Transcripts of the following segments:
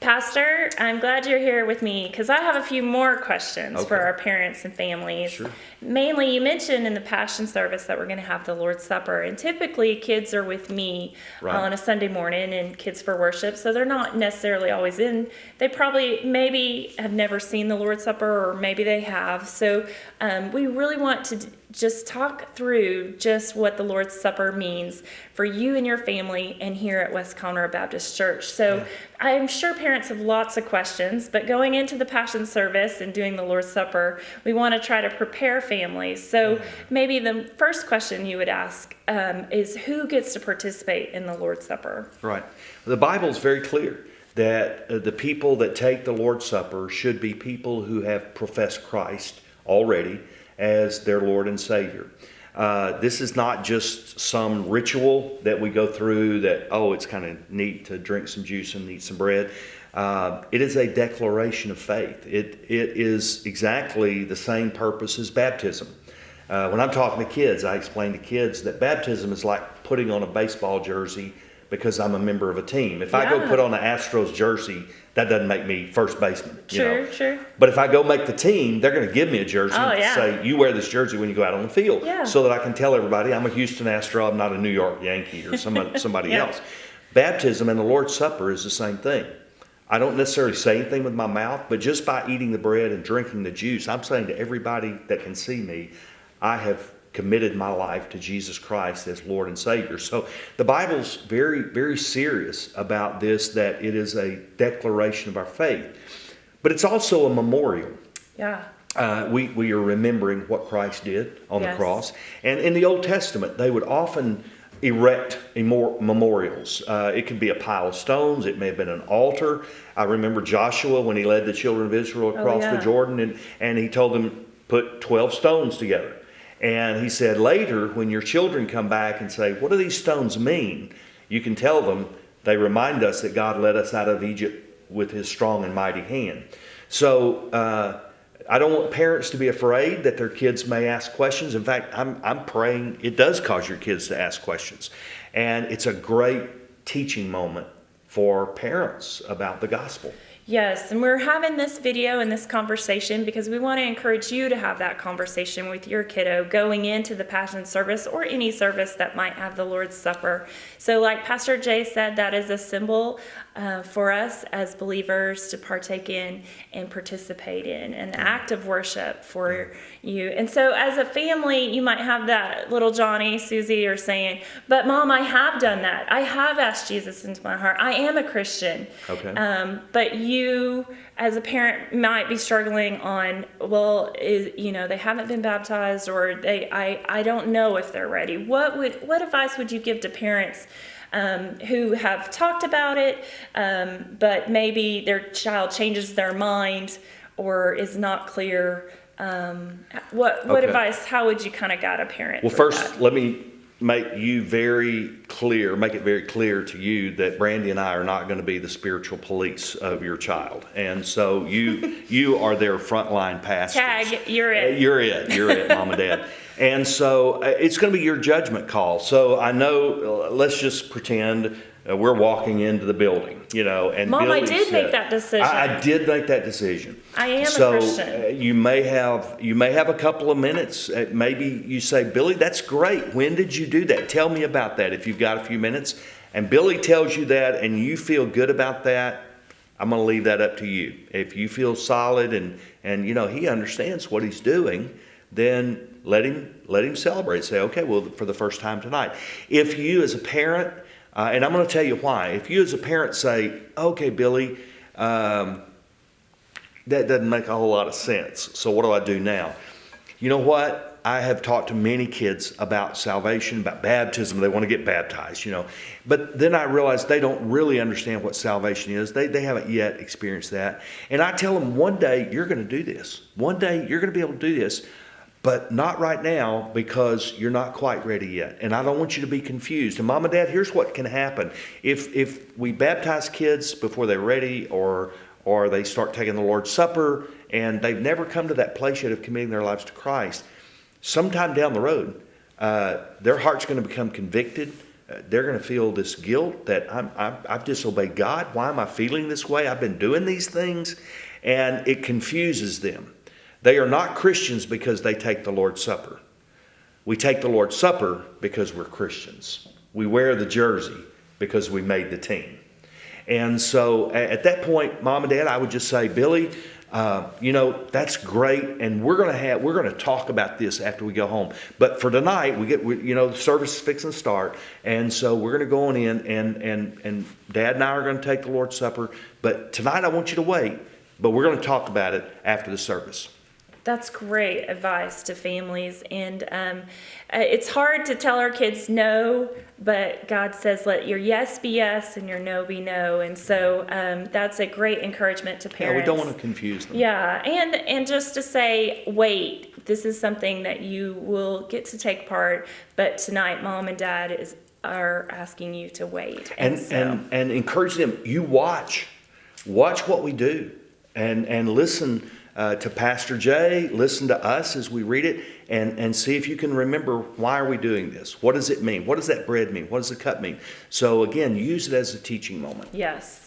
Pastor, I'm glad you're here with me because I have a few more questions for Okay. our parents and families. Sure. Mainly, you mentioned in the Passion service that we're going to have the Lord's Supper, and typically kids are with me Right. on a Sunday morning and Kids for Worship, so they're not necessarily always in. They probably maybe have never seen the Lord's Supper, or maybe they have. So we really want to just talk through just what the Lord's Supper means for you and your family and here at West Conroe Baptist Church. So I'm sure parents have lots of questions, but going into the Passion service and doing the Lord's Supper, we want to try to prepare families. So maybe the first question you would ask is who gets to participate in the Lord's Supper? Right. The Bible's very clear that the people that take the Lord's Supper should be people who have professed Christ already as their Lord and Savior. This is not just some ritual that we go through that, oh, it's kind of neat to drink some juice and eat some bread. It is a declaration of faith. It is exactly the same purpose as baptism. When I'm talking to kids, I explain to kids that baptism is like putting on a baseball jersey because I'm a member of a team. If I go put on an Astros jersey, that doesn't make me first baseman. Sure. But if I go make the team, they're going to give me a jersey and say, you wear this jersey when you go out on the field. So that I can tell everybody I'm a Houston Astro, I'm not a New York Yankee or somebody else. Baptism and the Lord's Supper is the same thing. I don't necessarily say anything with my mouth, but just by eating the bread and drinking the juice, I'm saying to everybody that can see me, I have committed my life to Jesus Christ as Lord and Savior. So the Bible's very, very serious about this, that it is a declaration of our faith. But it's also a memorial. We are remembering what Christ did on the cross. And in the Old Testament, they would often erect memorials. It could be a pile of stones. It may have been an altar. I remember Joshua when he led the children of Israel across the Jordan, and he told them, put 12 stones together. And he said, later, when your children come back and say, what do these stones mean? You can tell them, they remind us that God led us out of Egypt with his strong and mighty hand. So I don't want parents to be afraid that their kids may ask questions. In fact, I'm praying it does cause your kids to ask questions. And it's a great teaching moment for parents about the gospel. Yes, and we're having this video and this conversation because we want to encourage you to have that conversation with your kiddo going into the Passion service or any service that might have the Lord's Supper. So like Pastor Jay said, that is a symbol for us as believers to partake in and participate in, an act of worship for you. And so as a family, you might have that little Johnny, Susie are saying, but Mom, I have done that. I have asked Jesus into my heart. I am a Christian. But you as a parent might be struggling on, well, they haven't been baptized, or I don't know if they're ready. What advice would you give to parents who have talked about it, but maybe their child changes their mind or is not clear? What advice, how would you kind of guide a parent? Well, first, let me make it very clear to you that Brandy and I are not going to be the spiritual police of your child. And so you are their frontline pastors. Tag, you're it. You're it, Mom and Dad. And so it's going to be your judgment call. So I know, let's just pretend we're walking into the building, and Mom, Billy I did make that decision. I did make that decision. I am a Christian. So you may have a couple of minutes. Maybe you say, Billy, that's great. When did you do that? Tell me about that if you've got a few minutes. And Billy tells you that and you feel good about that, I'm going to leave that up to you. If you feel solid and he understands what he's doing, then let him celebrate. Say, okay, well, for the first time tonight. If you as a parent, and I'm going to tell you why. If you as a parent say, okay, Billy, that doesn't make a whole lot of sense. So what do I do now? You know what? I have talked to many kids about salvation, about baptism. They want to get baptized, But then I realize they don't really understand what salvation is. They haven't yet experienced that. And I tell them, one day you're going to do this. One day you're going to be able to do this. But not right now, because you're not quite ready yet. And I don't want you to be confused. And Mom and Dad, here's what can happen. If we baptize kids before they're ready, or they start taking the Lord's Supper and they've never come to that place yet of committing their lives to Christ, sometime down the road, their heart's going to become convicted. they're going to feel this guilt that I've disobeyed God. Why am I feeling this way? I've been doing these things, and it confuses them. They are not Christians because they take the Lord's Supper. We take the Lord's Supper because we're Christians. We wear the jersey because we made the team. And so at that point, Mom and Dad, I would just say, Billy, that's great, and we're going to talk about this after we go home. But for tonight, the service is fixing to start, and so we're going to go on in, and Dad and I are going to take the Lord's Supper. But tonight, I want you to wait. But we're going to talk about it after the service. That's great advice to families, and it's hard to tell our kids no, but God says let your yes be yes and your no be no, and so that's a great encouragement to parents. Yeah, we don't want to confuse them. Yeah, and just to say, wait, this is something that you will get to take part, but tonight Mom and Dad are asking you to wait, and encourage them. You watch what we do, and listen. To Pastor Jay, listen to us as we read it, and see if you can remember, why are we doing this? What does it mean? What does that bread mean? What does the cup mean? So again, use it as a teaching moment. Yes.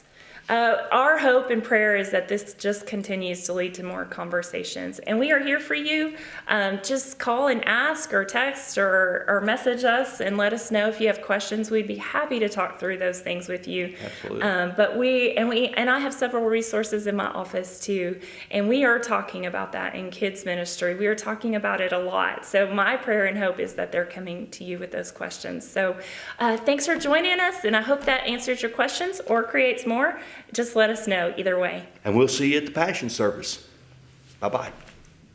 Our hope and prayer is that this just continues to lead to more conversations. And we are here for you. Just call and ask or text or message us and let us know if you have questions. We'd be happy to talk through those things with you. Absolutely. But I have several resources in my office too. And we are talking about that in kids ministry. We are talking about it a lot. So my prayer and hope is that they're coming to you with those questions. So thanks for joining us. And I hope that answers your questions or creates more. Just let us know either way. And we'll see you at the Passion service. Bye-bye.